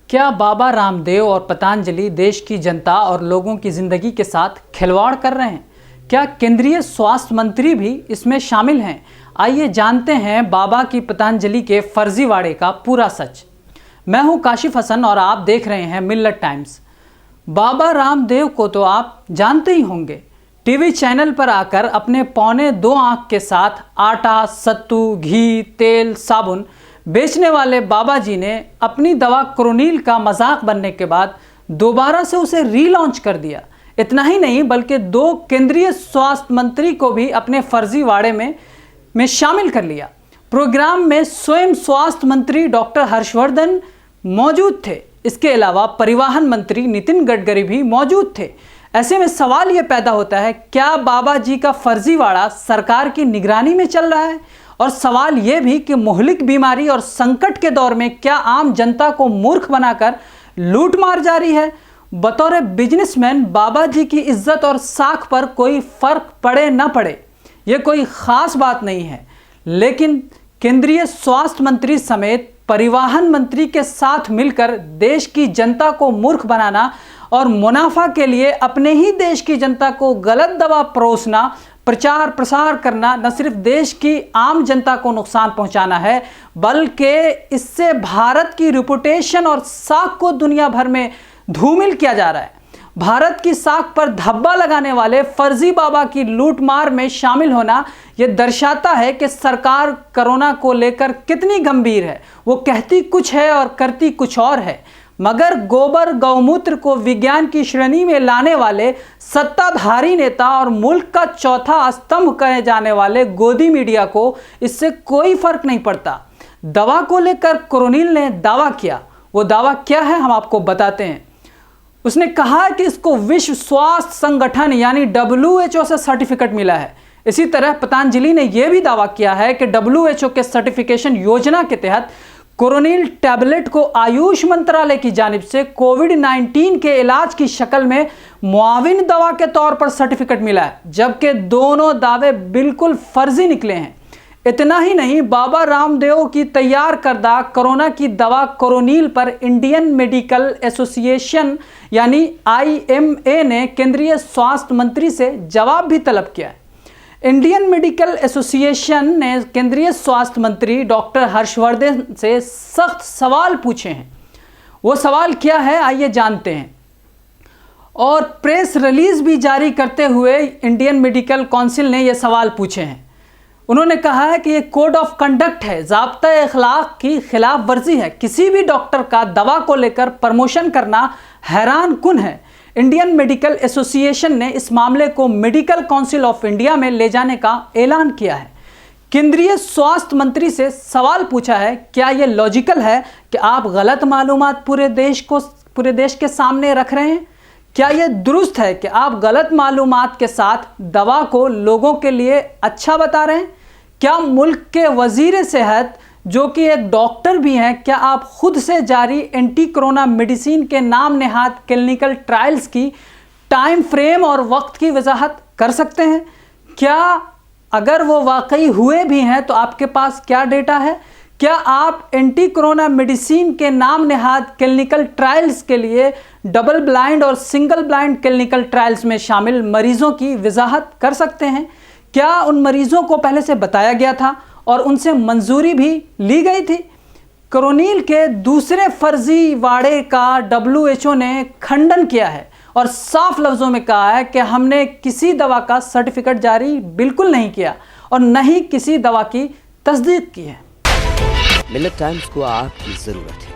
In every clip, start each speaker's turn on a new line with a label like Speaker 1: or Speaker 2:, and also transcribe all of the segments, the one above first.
Speaker 1: क्या बाबा रामदेव और पतंजलि देश की जनता और लोगों की जिंदगी के साथ खिलवाड़ कर रहे हैं? क्या केंद्रीय स्वास्थ्य मंत्री भी इसमें शामिल हैं? आइए जानते हैं बाबा की पतंजलि के फर्जीवाड़े का पूरा सच। मैं हूं काशिफ हसन और आप देख रहे हैं मिल्लत टाइम्स। बाबा रामदेव को तो आप जानते ही होंगे। टीवी चैनल पर आकर अपने 2.25 आंख के साथ आटा, सत्तू, घी, तेल, साबुन बेचने वाले बाबा जी ने अपनी दवा क्रोनिल का मजाक बनने के बाद दोबारा से उसे रीलॉन्च कर दिया। इतना ही नहीं बल्कि 2 केंद्रीय स्वास्थ्य मंत्री को भी अपने फर्जीवाड़े में शामिल कर लिया। प्रोग्राम में स्वयं स्वास्थ्य मंत्री डॉक्टर हर्षवर्धन मौजूद थे। इसके अलावा परिवहन मंत्री नितिन गडकरी भी मौजूद थे। ऐसे में सवाल यह पैदा होता है, क्या बाबा जी का फर्जीवाड़ा सरकार की निगरानी में चल रहा है? और सवाल यह भी कि मुहलिक बीमारी और संकट के दौर में क्या आम जनता को मूर्ख बनाकर लूट मार जारी है? बतौर बिजनेसमैन बाबा जी की इज्जत और साख पर कोई फर्क पड़े न पड़े यह कोई खास बात नहीं है, लेकिन केंद्रीय स्वास्थ्य मंत्री समेत परिवहन मंत्री के साथ मिलकर देश की जनता को मूर्ख बनाना और मुनाफा के लिए अपने ही देश की जनता को गलत दवा परोसना, प्रचार प्रसार करना न सिर्फ देश की आम जनता को नुकसान पहुंचाना है, बल्कि इससे भारत की रेपुटेशन और साख को दुनिया भर में धूमिल किया जा रहा है। भारत की साख पर धब्बा लगाने वाले फर्जी बाबा की लूटमार में शामिल होना यह दर्शाता है कि सरकार कोरोना को लेकर कितनी गंभीर है। वो कहती कुछ है और करती कुछ और है। मगर गोबर गौमूत्र को विज्ञान की श्रेणी में लाने वाले सत्ताधारी नेता और मुल्क का चौथा स्तंभ कहे जाने वाले गोदी मीडिया को इससे कोई फर्क नहीं पड़ता। दवा को लेकर क्रोनिल ने दावा किया। वो दावा क्या है हम आपको बताते हैं। उसने कहा कि इसको विश्व स्वास्थ्य संगठन यानी WHO से सर्टिफिकेट मिला है। इसी तरह पतंजलि ने यह भी दावा किया है कि WHO के सर्टिफिकेशन योजना के तहत क्रोनिल टैबलेट को आयुष मंत्रालय की जानिब से कोविड-19 के इलाज की शक्ल में मुआविन दवा के तौर पर सर्टिफिकेट मिला है, जबकि दोनों दावे बिल्कुल फर्जी निकले हैं। इतना ही नहीं, बाबा रामदेव की तैयार करदा कोरोना की दवा क्रोनिल पर इंडियन मेडिकल एसोसिएशन यानी IMA ने केंद्रीय स्वास्थ्य मंत्री से जवाब भी तलब किया है। इंडियन मेडिकल एसोसिएशन ने केंद्रीय स्वास्थ्य मंत्री डॉक्टर हर्षवर्धन से सख्त सवाल पूछे हैं। वो सवाल क्या है आइए जानते हैं। और प्रेस रिलीज भी जारी करते हुए इंडियन मेडिकल काउंसिल ने ये सवाल पूछे हैं। उन्होंने कहा है कि ये कोड ऑफ कंडक्ट है, ज़ाब्ता अखलाक की खिलाफ वर्जी है। किसी भी डॉक्टर का दवा को लेकर प्रमोशन करना हैरान कुन है। इंडियन मेडिकल एसोसिएशन ने इस मामले को मेडिकल काउंसिल ऑफ इंडिया में ले जाने का ऐलान किया है। केंद्रीय स्वास्थ्य मंत्री से सवाल पूछा है, क्या यह लॉजिकल है कि आप गलत मालूमात पूरे देश के सामने रख रहे हैं? क्या यह दुरुस्त है कि आप गलत मालूमात के साथ दवा को लोगों के लिए अच्छा बता रहे हैं? क्या मुल्क के वजीर सेहत जो कि एक डॉक्टर भी हैं, क्या आप खुद से जारी एंटी कोरोना मेडिसिन के नाम नेहाद क्लिनिकल ट्रायल्स की टाइम फ्रेम और वक्त की वजाहत कर सकते हैं? क्या अगर वो वाकई हुए भी हैं तो आपके पास क्या डेटा है? क्या आप एंटी कोरोना मेडिसिन के नाम नेहाद क्लिनिकल ट्रायल्स के लिए डबल ब्लाइंड और सिंगल ब्लाइंड क्लिनिकल ट्रायल्स में शामिल मरीजों की वजाहत कर सकते हैं? क्या उन मरीजों को पहले से बताया गया था और उनसे मंजूरी भी ली गई थी? क्रोनिल के दूसरे फर्जी वाड़े का WHO ने खंडन किया है और साफ लफ्जों में कहा है कि हमने किसी दवा का सर्टिफिकेट जारी बिल्कुल नहीं किया और न ही किसी दवा की तस्दीक की है।
Speaker 2: मिल्लत टाइम्स को आपकी जरूरत है।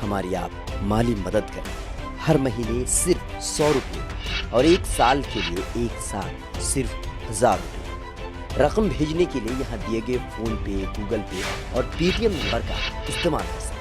Speaker 2: हमारी आप माली मदद करें। हर महीने सिर्फ 100 रुपये और 1 साल के लिए एक साथ सिर्फ 1000 रुपये। रकम भेजने के लिए यहाँ दिए गए फोन पे, गूगल पे और पेटीएम नंबर का इस्तेमाल कर सकते हैं।